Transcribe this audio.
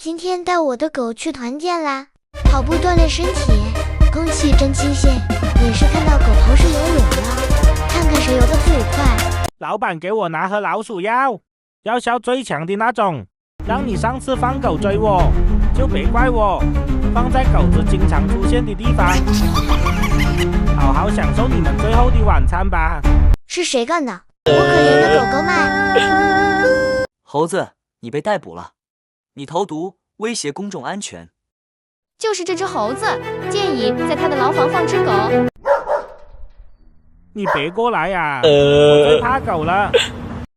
今天带我的狗去团建啦，跑步锻炼身体，空气真新鲜。也是看到狗同时游泳了，看看谁游得最快。老板给我拿盒老鼠药，药效最强的那种，让你上次放狗追我，就别怪我，放在狗子经常出现的地方。好好享受你们最后的晚餐吧。是谁干的？我可怜的狗狗们！猴子，你被逮捕了，你投毒，威胁公众安全。就是这只猴子，建议在他的牢房放只狗。你别过来呀，我最怕狗了。